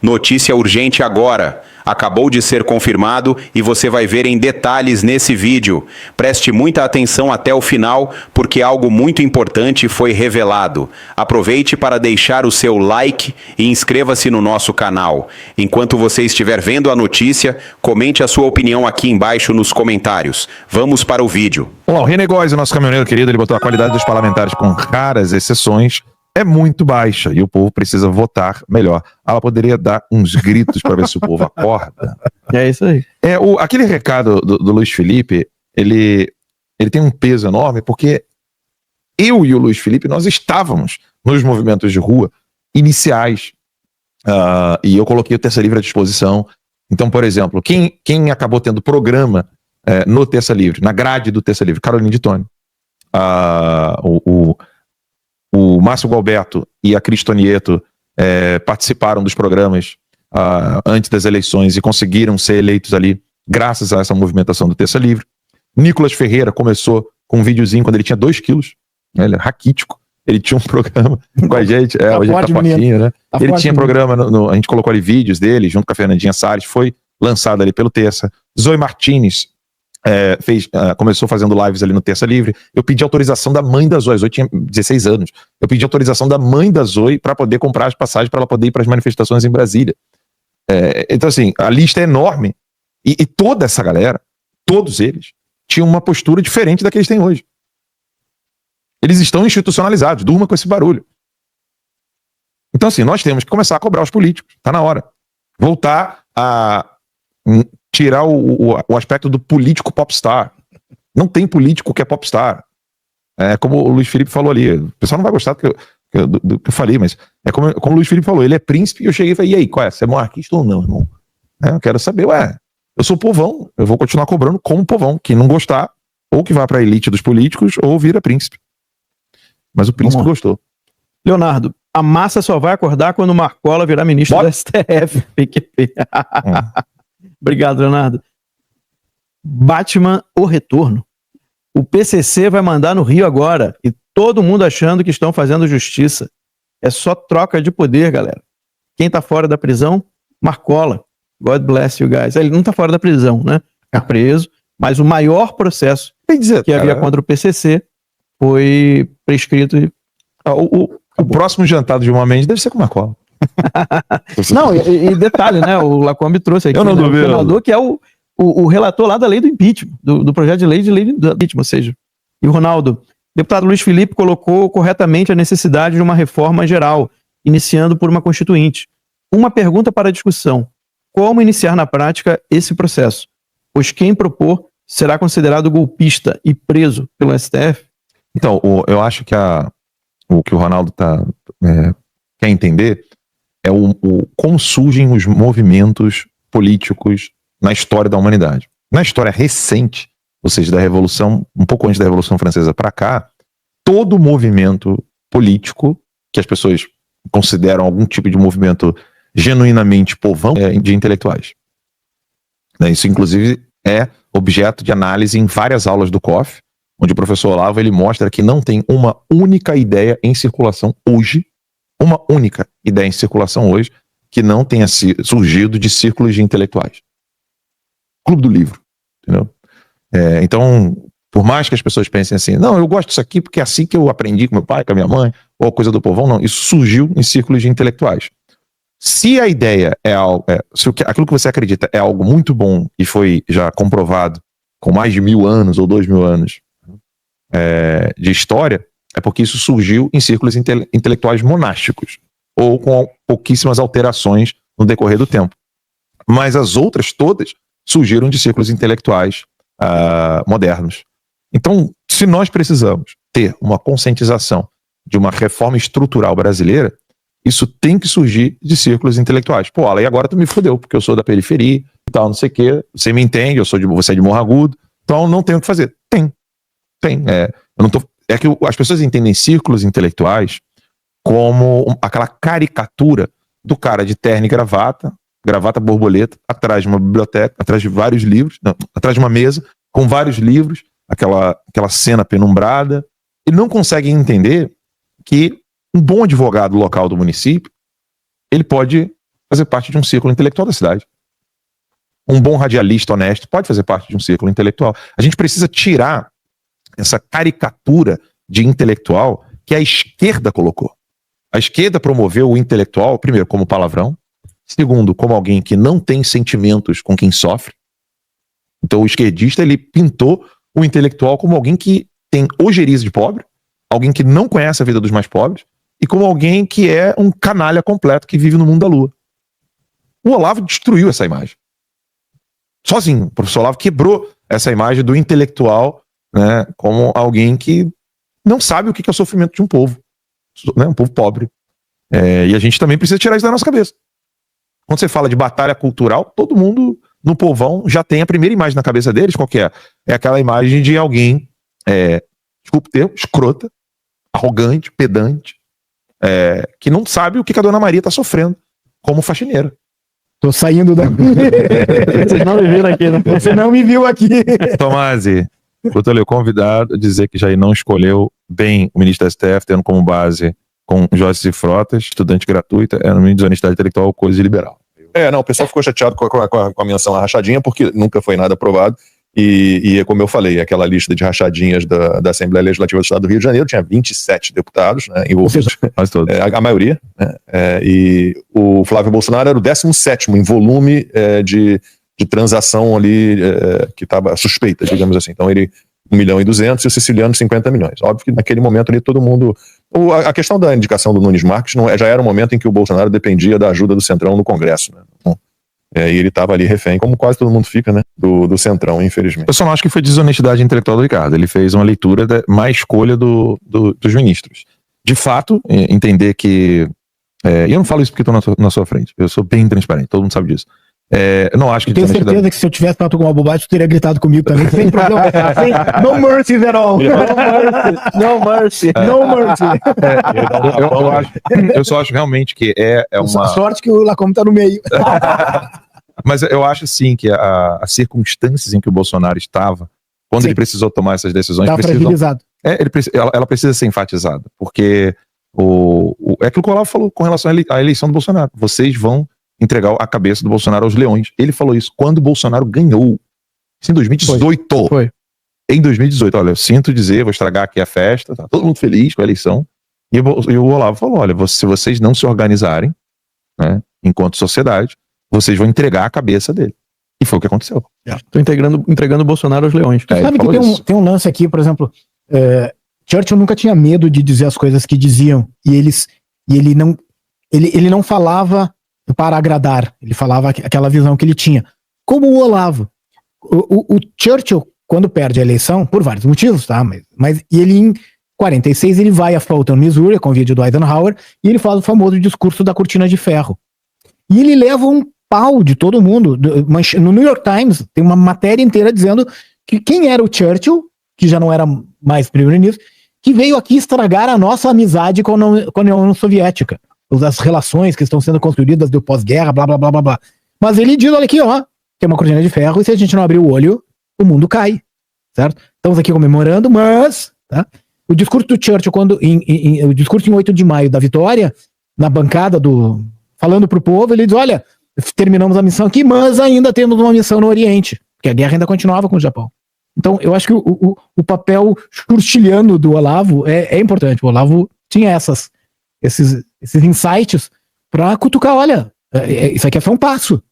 Notícia urgente agora. Acabou de ser confirmado e você vai ver em detalhes nesse vídeo. Preste muita atenção até o final, porque algo muito importante foi revelado. Aproveite para deixar o seu like e inscreva-se no nosso canal. Enquanto você estiver vendo a notícia, comente a sua opinião aqui embaixo nos comentários. Vamos para o vídeo. Bom, o René Góes, o nosso caminhoneiro querido, ele botou a qualidade dos parlamentares com raras exceções é muito baixa e o povo precisa votar melhor. Ela poderia dar uns gritos para ver se o povo acorda. É isso aí. Aquele recado do Luiz Felipe, ele tem um peso enorme, porque eu e o Luiz Felipe, nós estávamos nos movimentos de rua iniciais, e eu coloquei o Terça Livre à disposição. Então, por exemplo, quem acabou tendo programa no Terça Livre, na grade do Terça Livre? Caroline de Tônio. O Márcio Gualberto e a Cris Tonieto participaram dos programas antes das eleições e conseguiram ser eleitos ali graças a essa movimentação do Terça Livre. Nicolas Ferreira começou com um videozinho quando ele tinha 2 quilos, né? Ele é raquítico, ele tinha um programa com a gente, hoje ele tá fortinho, né? Ele tinha programa, a gente colocou ali vídeos dele junto com a Fernandinha Salles, foi lançado ali pelo Terça. Zoe Martins começou fazendo lives ali no Terça Livre. Eu pedi autorização da mãe da Zoe. A Zoe tinha 16 anos. Eu pedi autorização da mãe da Zoe para poder comprar as passagens para ela poder ir para as manifestações em Brasília. Então, assim, a lista é enorme. E toda essa galera, todos eles, tinham uma postura diferente da que eles têm hoje. Eles estão institucionalizados. Durma com esse barulho. Então, assim, nós temos que começar a cobrar os políticos. Tá na hora. Voltar a tirar o aspecto do político popstar. Não tem político que é popstar. Como o Luiz Felipe falou ali. O pessoal não vai gostar do que eu falei, mas é como o Luiz Felipe falou. Ele é príncipe e eu cheguei e falei, e aí, qual é? Você é monarquista ou não, irmão? Eu quero saber, eu sou povão. Eu vou continuar cobrando como povão. Quem não gostar, ou que vá para a elite dos políticos, ou vira príncipe. Mas o príncipe gostou. Leonardo, a massa só vai acordar quando o Marcola virar ministro do STF. PQP. Obrigado, Leonardo. Batman, o retorno. O PCC vai mandar no Rio agora. E todo mundo achando que estão fazendo justiça. É só troca de poder, galera. Quem tá fora da prisão? Marcola. God bless you guys. Ele não tá fora da prisão, né? Tá preso. Mas o maior processo que havia contra o PCC foi prescrito. O próximo jantar do Gilmar Mendes deve ser com o Marcola. Não, e detalhe, né? O Lacombe trouxe aqui, o senador que é o relator lá da lei do impeachment, do projeto de lei do impeachment, ou seja. E o Ronaldo, deputado Luiz Felipe colocou corretamente a necessidade de uma reforma geral, iniciando por uma constituinte. Uma pergunta para a discussão: como iniciar na prática esse processo? Pois quem propor será considerado golpista e preso pelo STF? Então, eu acho que o que o Ronaldo quer entender é como surgem os movimentos políticos na história da humanidade. Na história recente, ou seja, da Revolução, um pouco antes da Revolução Francesa para cá, todo movimento político que as pessoas consideram algum tipo de movimento genuinamente povão de intelectuais. Isso, inclusive, é objeto de análise em várias aulas do COF, onde o professor Olavo ele mostra que não tem uma única ideia em circulação hoje, que não tenha surgido de círculos de intelectuais. Clube do Livro, entendeu? Então, por mais que as pessoas pensem assim, não, eu gosto disso aqui porque é assim que eu aprendi com meu pai, com a minha mãe, ou coisa do povão, não, isso surgiu em círculos de intelectuais. Se a ideia é algo, aquilo que você acredita é algo muito bom e foi já comprovado com mais de 1000 anos ou 2000 anos de história, é porque isso surgiu em círculos intelectuais monásticos, ou com pouquíssimas alterações no decorrer do tempo. Mas as outras todas surgiram de círculos intelectuais modernos. Então, se nós precisamos ter uma conscientização de uma reforma estrutural brasileira, isso tem que surgir de círculos intelectuais. Pô, aí agora tu me fudeu, porque eu sou da periferia e tal, não sei o quê, você me entende, você é de Morro Agudo, então não tenho o que fazer. Tem. É que as pessoas entendem círculos intelectuais como aquela caricatura do cara de terno e gravata borboleta, atrás de uma biblioteca, atrás de vários livros, atrás de uma mesa, com vários livros, aquela cena penumbrada, e não conseguem entender que um bom advogado local do município, ele pode fazer parte de um círculo intelectual da cidade. Um bom radialista honesto pode fazer parte de um círculo intelectual. A gente precisa tirar essa caricatura de intelectual que a esquerda colocou. A esquerda promoveu o intelectual, primeiro, como palavrão, segundo, como alguém que não tem sentimentos com quem sofre. Então o esquerdista, ele pintou o intelectual como alguém que tem ojeriza de pobre, alguém que não conhece a vida dos mais pobres, e como alguém que é um canalha completo que vive no mundo da lua. O Olavo destruiu essa imagem. Sozinho. O professor Olavo quebrou essa imagem do intelectual, né, como alguém que não sabe o que é o sofrimento de um povo, né, um povo pobre. E a gente também precisa tirar isso da nossa cabeça. Quando você fala de batalha cultural, todo mundo no povão já tem a primeira imagem na cabeça deles, qual que é? É aquela imagem de alguém, desculpa o termo, escrota, arrogante, pedante, que não sabe o que a Dona Maria está sofrendo como faxineira. Tô saindo da... Vocês não me viram aqui, né? Você não me viu aqui. Tomasi, Botelho, convidado a dizer que Jair não escolheu bem o ministro da STF, tendo como base com Joyce e Frotas, estudante gratuita, no mínimo desonestidade intelectual, coisa liberal. Não, o pessoal ficou chateado com a menção à rachadinha, porque nunca foi nada aprovado. E como eu falei, aquela lista de rachadinhas da Assembleia Legislativa do Estado do Rio de Janeiro tinha 27 deputados, né, envolvidos, Quase todos. a maioria, né, e o Flávio Bolsonaro era o 17º em volume de transação ali que estava suspeita, digamos assim. Então ele 1.200.000 e o Siciliano 50 milhões. Óbvio que naquele momento ali todo mundo... A questão da indicação do Nunes Marques já era um momento em que o Bolsonaro dependia da ajuda do Centrão no Congresso, né? E ele estava ali refém, como quase todo mundo fica, né? Do Centrão, infelizmente. Eu só não acho que foi desonestidade intelectual do Ricardo. Ele fez uma leitura da má escolha dos ministros. De fato, entender que... E eu não falo isso porque estou na sua frente. Eu sou bem transparente, todo mundo sabe disso. Eu não acho que... Eu tenho certeza que se eu tivesse falado com uma bobagem, tu teria gritado comigo também, sem problema. No mercy at all. No mercy. No mercy. Eu só acho realmente que é uma... Sorte que o Lacombe tá no meio. Mas eu acho sim que as circunstâncias em que o Bolsonaro estava, quando ele precisou tomar essas decisões, Tá fragilizado. ela precisa ser enfatizada, porque é aquilo que o Olavo falou com relação à eleição do Bolsonaro. Vocês vão entregar a cabeça do Bolsonaro aos leões. Ele falou isso quando o Bolsonaro ganhou. Isso em 2018. Foi. Em 2018, olha, eu sinto dizer, vou estragar aqui a festa, tá todo mundo feliz com a eleição. E o Olavo falou, olha, se vocês não se organizarem, né, enquanto sociedade, vocês vão entregar a cabeça dele. E foi o que aconteceu. Tô entregando o Bolsonaro aos leões. Tu sabe que tem um lance aqui, por exemplo, Churchill nunca tinha medo de dizer as coisas que diziam, e ele não falava para agradar, ele falava aquela visão que ele tinha. Como o Olavo. O Churchill, quando perde a eleição, por vários motivos, tá? Mas ele em 46 ele vai a Fulton, Missouri, a convite do Eisenhower, e ele faz o famoso discurso da cortina de ferro. E ele leva um pau de todo mundo. No New York Times tem uma matéria inteira dizendo que quem era o Churchill, que já não era mais primeiro-ministro, que veio aqui estragar a nossa amizade com a União Soviética. As relações que estão sendo construídas do pós-guerra, blá, blá, blá, blá, blá. Mas ele diz, olha aqui, ó, tem uma cortina de ferro e se a gente não abrir o olho, o mundo cai, certo? Estamos aqui comemorando, mas, tá? O discurso do Churchill, o discurso em 8 de maio da vitória, na bancada falando pro povo, ele diz, olha, terminamos a missão aqui, mas ainda temos uma missão no Oriente, porque a guerra ainda continuava com o Japão. Então, eu acho que o papel churchilliano do Olavo é importante. O Olavo tinha esses insights pra cutucar, olha, isso aqui é só um passo.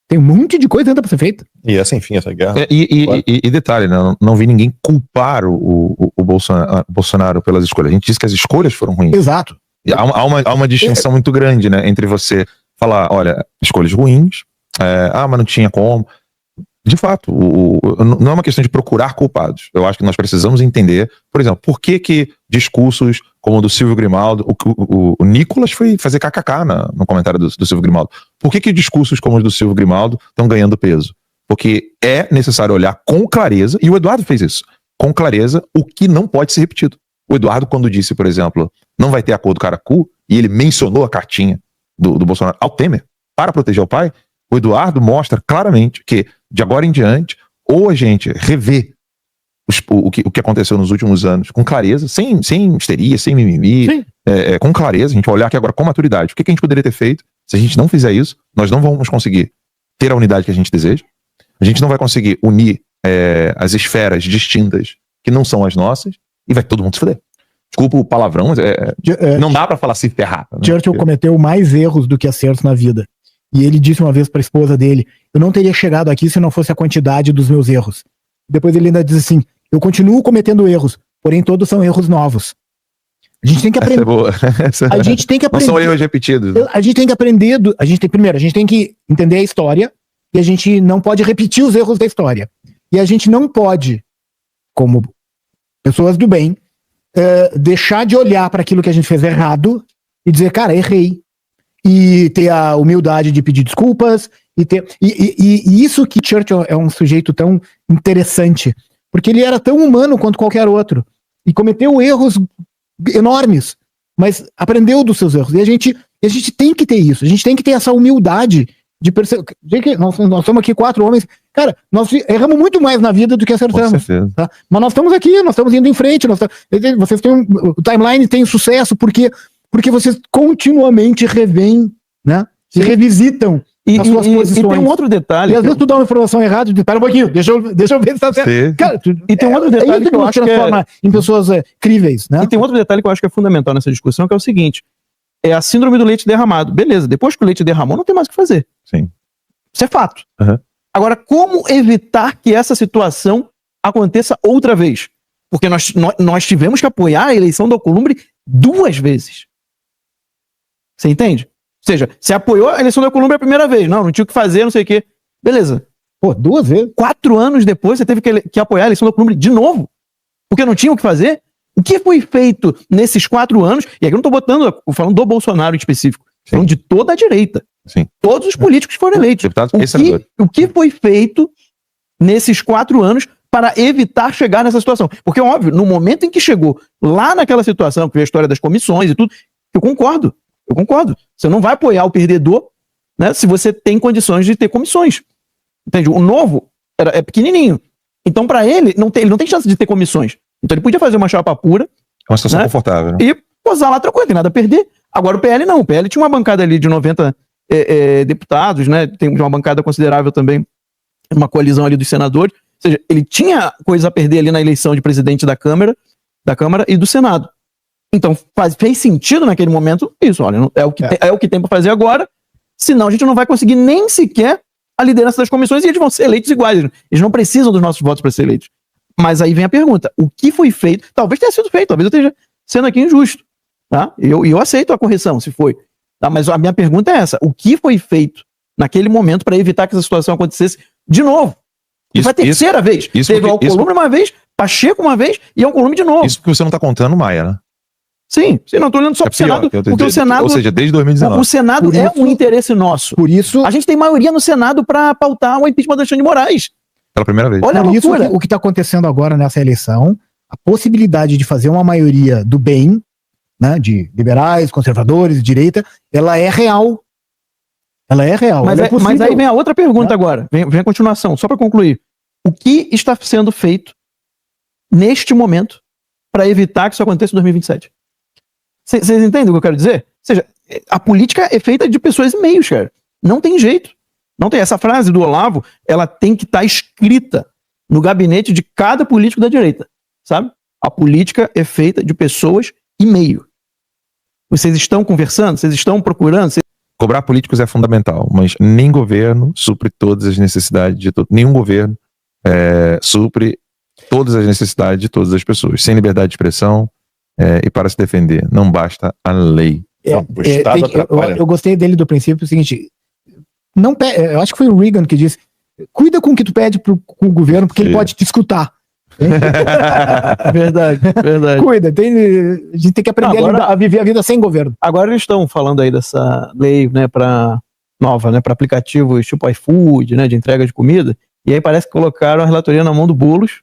Tem um monte de coisa ainda pra ser feita. E essa, enfim, essa guerra... E detalhe, né, não vi ninguém culpar o Bolsonaro pelas escolhas. A gente disse que as escolhas foram ruins. Exato. Há uma distinção muito grande, né, entre você falar, olha, escolhas ruins, mas não tinha como. De fato, não é uma questão de procurar culpados. Eu acho que nós precisamos entender, por exemplo, por que discursos como o do Silvio Grimaldo, o Nicolas foi fazer kkk no comentário do Silvio Grimaldo. Por que discursos como os do Silvio Grimaldo estão ganhando peso? Porque é necessário olhar com clareza, e o Eduardo fez isso, com clareza, o que não pode ser repetido. O Eduardo, quando disse, por exemplo, não vai ter acordo Caracu, e ele mencionou a cartinha do Bolsonaro ao Temer, para proteger o pai, o Eduardo mostra claramente que, de agora em diante, ou a gente revê o que aconteceu nos últimos anos com clareza, sem histeria, sem mimimi, com clareza, a gente vai olhar aqui agora com maturidade. O que a gente poderia ter feito Se a gente não fizer isso, nós não vamos conseguir ter a unidade que a gente deseja, a gente não vai conseguir unir as esferas distintas que não são as nossas, e vai todo mundo se fuder. Desculpa o palavrão, não dá pra falar se ferrar. Né? Churchill cometeu mais erros do que acertos na vida. E ele disse uma vez pra esposa dele, eu não teria chegado aqui se não fosse a quantidade dos meus erros. Depois ele ainda diz assim, eu continuo cometendo erros, porém todos são erros novos. A gente tem que aprender. A gente tem que aprender. Não são erros repetidos. A gente tem que aprender. Primeiro, a gente tem que entender a história e a gente não pode repetir os erros da história. E a gente não pode, como pessoas do bem, deixar de olhar para aquilo que a gente fez errado e dizer, cara, errei. E ter a humildade de pedir desculpas. E isso que Churchill é um sujeito tão interessante, porque ele era tão humano quanto qualquer outro. E cometeu erros enormes, mas aprendeu dos seus erros. E a gente tem que ter isso. A gente tem que ter essa humildade de perceber. Nós somos aqui 4 homens. Cara, nós erramos muito mais na vida do que acertamos. Tá? Mas nós estamos aqui, nós estamos indo em frente. Vocês têm o timeline tem sucesso porque vocês continuamente revêm, né? Se revisitam as suas posições. E tem um outro detalhe. E às vezes tu dá uma informação errada e diz, pera um pouquinho, deixa eu ver se tá certo. Cara, e tem um outro detalhe que eu acho que transforma em pessoas críveis, né? E tem outro detalhe que eu acho que é fundamental nessa discussão, que é o seguinte: é a síndrome do leite derramado. Beleza, depois que o leite derramou, não tem mais o que fazer. Sim. Isso é fato. Uhum. Agora, como evitar que essa situação aconteça outra vez? Porque nós tivemos que apoiar a eleição do Alcolumbre 2 vezes. Você entende? Ou seja, você apoiou a eleição do Alcolumbre a primeira vez. Não tinha o que fazer, não sei o quê. Beleza. Pô, 2 vezes? 4 anos depois, você teve que apoiar a eleição do Alcolumbre de novo. Porque não tinha o que fazer. O que foi feito nesses 4 anos? E aqui eu não tô falando do Bolsonaro em específico. Falando de toda a direita. Sim. Todos os políticos foram eleitos. O que foi feito nesses 4 anos para evitar chegar nessa situação? Porque, óbvio, no momento em que chegou lá naquela situação, que veio a história das comissões e tudo, eu concordo. Você não vai apoiar o perdedor, né, se você tem condições de ter comissões. Entende? O novo é pequenininho. Então, para ele não tem chance de ter comissões. Então, ele podia fazer uma chapa pura. É uma situação confortável. E posar lá tranquilo, tem nada a perder. Agora, o PL não. O PL tinha uma bancada ali de 90 deputados, né? Tem uma bancada considerável também, uma coalizão ali dos senadores. Ou seja, ele tinha coisa a perder ali na eleição de presidente da Câmara e do Senado. Então, fez sentido naquele momento isso. Olha, é o que tem para fazer agora, senão a gente não vai conseguir nem sequer a liderança das comissões e eles vão ser eleitos iguais. Eles não precisam dos nossos votos para ser eleitos. Mas aí vem a pergunta, o que foi feito? Talvez tenha sido feito, talvez eu esteja sendo aqui injusto. Tá? Eu aceito a correção, se foi. Tá? Mas a minha pergunta é essa, o que foi feito naquele momento para evitar que essa situação acontecesse de novo? Foi a terceira vez. Teve o Alcolumbre uma vez, Pacheco uma vez e Alcolumbre de novo. Isso porque você não está contando Maia, né? Sim, não estou olhando só para o Senado, porque o Senado... Ou seja, desde 2019. O Senado é um interesse nosso. Por isso... A gente tem maioria no Senado para pautar o impeachment do Alexandre de Moraes. Pela primeira vez. Olha isso, o que está acontecendo agora nessa eleição, a possibilidade de fazer uma maioria do bem, né, de liberais, conservadores, direita, ela é real. Ela é real. Mas aí vem a outra pergunta agora, vem a continuação, só para concluir. O que está sendo feito neste momento para evitar que isso aconteça em 2027? Vocês entendem o que eu quero dizer? Ou seja, a política é feita de pessoas e meios, cara. Não tem jeito. Não tem. Essa frase do Olavo, ela tem que estar escrita no gabinete de cada político da direita, sabe? A política é feita de pessoas e meio. Vocês estão conversando? Vocês estão procurando? Cobrar políticos é fundamental, mas nem governo supre todas as necessidades de todos. Nenhum governo supre todas as necessidades de todas as pessoas. Sem liberdade de expressão e para se defender. Não basta a lei. Eu gostei dele do princípio, o seguinte... eu acho que foi o Reagan que disse, cuida com o que tu pede com o governo, porque ele pode te escutar. Verdade. Cuida, a gente tem que aprender a viver a vida sem governo. Agora eles estão falando aí dessa lei, né, nova, né, para aplicativos tipo iFood, né, de entrega de comida, e aí parece que colocaram a relatoria na mão do Boulos,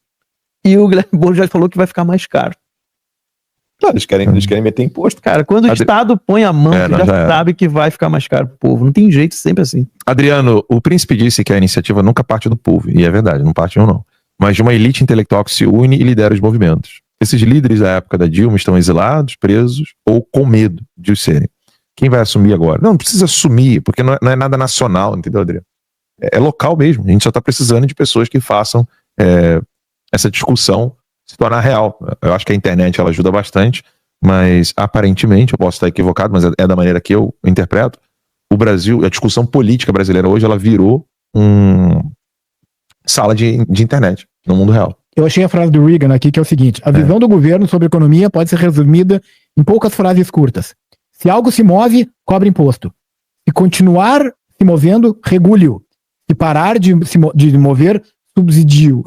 e o Guilherme Boulos já falou que vai ficar mais caro. Claro, eles querem meter imposto. Cara, quando o Estado põe a mão, já sabe que vai ficar mais caro pro povo. Não tem jeito, sempre assim. Adriano, o príncipe disse que a iniciativa nunca parte do povo. E é verdade, não parte ou não. Mas de uma elite intelectual que se une e lidera os movimentos. Esses líderes da época da Dilma estão exilados, presos ou com medo de o serem. Quem vai assumir agora? Não precisa assumir, porque não é nada nacional, entendeu, Adriano? É local mesmo. A gente só está precisando de pessoas que façam essa discussão se tornar real. Eu acho que a internet ela ajuda bastante, mas aparentemente, eu posso estar equivocado, mas é da maneira que eu interpreto, o Brasil, a discussão política brasileira hoje, ela virou sala de internet no mundo real. Eu achei a frase do Reagan aqui, que é o seguinte: a visão do governo sobre economia pode ser resumida em poucas frases curtas. Se algo se move, cobra imposto. Se continuar se movendo, regule-o. Se parar de mover, subsidio.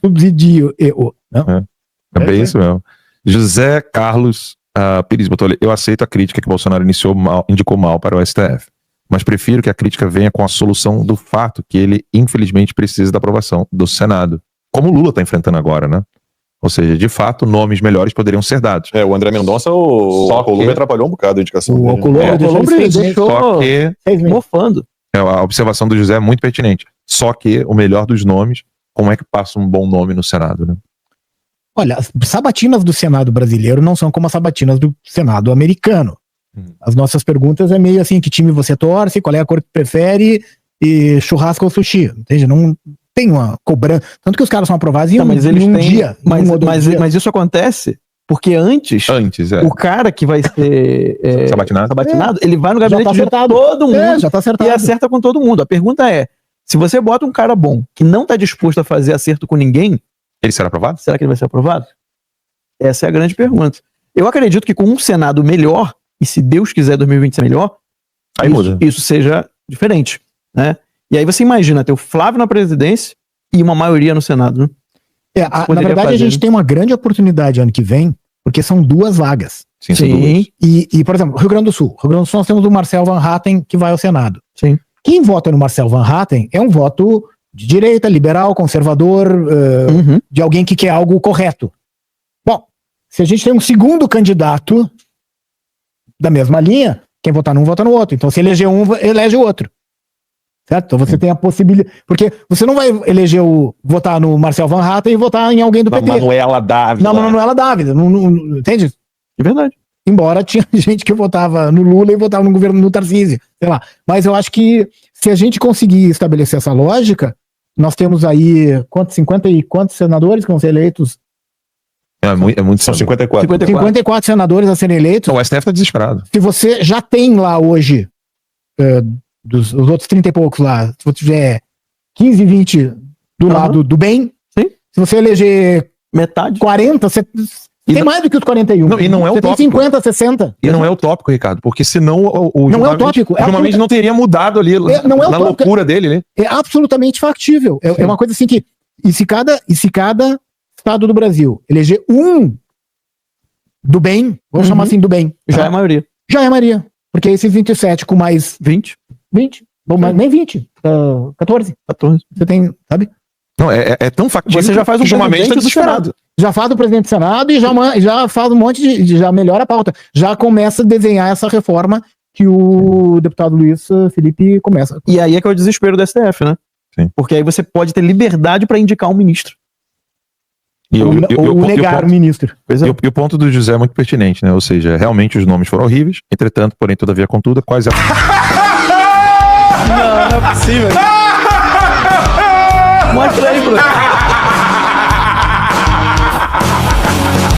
Subsidio-o. É bem isso mesmo. José Carlos Pires botou ali: eu aceito a crítica que Bolsonaro indicou mal para o STF, mas prefiro que a crítica venha com a solução do fato que ele, infelizmente, precisa da aprovação do Senado. Como o Lula está enfrentando agora, né? Ou seja, de fato, nomes melhores poderiam ser dados. O André Mendonça, o Alcolumbre atrapalhou um bocado a indicação dele. O Alcolumbre deixou Só que mofando. a observação do José é muito pertinente. Só que o melhor dos nomes, como é que passa um bom nome no Senado, né? Olha, as sabatinas do Senado brasileiro não são como as sabatinas do Senado americano. As nossas perguntas é meio assim: que time você torce, qual é a cor que prefere, e churrasco ou sushi. Entende? Não tem uma cobrança. Tanto que os caras são aprovados em um dia. Mas isso acontece porque antes o cara que vai ser sabatinado, ele vai no gabinete de todo mundo já tá acertado. E acerta com todo mundo. A pergunta é: se você bota um cara bom que não tá disposto a fazer acerto com ninguém, ele será aprovado? Será que ele vai ser aprovado? Essa é a grande pergunta. Eu acredito que com um Senado melhor, e se Deus quiser 2020 ser melhor, aí isso seja diferente, né? E aí você imagina ter o Flávio na presidência e uma maioria no Senado, né? Na verdade, a gente tem uma grande oportunidade ano que vem, porque são 2 vagas. Sim. E, por exemplo, Rio Grande do Sul. Nós temos o Marcel Van Hatten, que vai ao Senado. Sim. Quem vota no Marcel Van Hatten é um voto de direita, liberal, conservador, de alguém que quer algo correto. Bom, se a gente tem um segundo candidato da mesma linha, quem votar num, vota no outro. Então, se eleger um, elege o outro. Certo? Então você tem a possibilidade. Porque você não vai votar no Marcel Van Hatten e votar em alguém do PT. Manuela Dávila. Não, Manuela Dávila. Não, entende? É verdade. Embora tinha gente que votava no Lula e votava no governo no Tarcísio. Sei lá. Mas eu acho que se a gente conseguir estabelecer essa lógica, nós temos aí 50 e quantos senadores que vão ser eleitos? São 54. 54 senadores a serem eleitos. O STF está desesperado. Se você já tem lá hoje os outros 30 e poucos lá, se você tiver 15, 20 do lado do bem, sim. Se você eleger metade, 40, você tem mais do que os 41. Não, e não é você utópico. tem 50, 60. E não é utópico, Ricardo, porque senão não é utópico. Normalmente não teria mudado ali não é na loucura dele, né? É absolutamente factível. É uma coisa assim que e se cada estado do Brasil eleger um do bem, vamos chamar assim do bem, já é a maioria. Já é a maioria. Porque esses 27 com mais 20. Bom, mas nem 20. 14. Você tem, sabe? Não, é tão factível. Você já faz um presidente do Senado. Já faz o presidente do Senado e já faz um monte já melhora a pauta. Já começa a desenhar essa reforma que o deputado Luiz Felipe começa. E aí é que é o desespero do STF, né? Sim. Porque aí você pode ter liberdade para indicar um ministro. Ou negar o ministro. E o ponto do José é muito pertinente, né? Ou seja, realmente os nomes foram horríveis, entretanto, porém, todavia, contudo, quais Não é possível. Mostra aí, Bruno.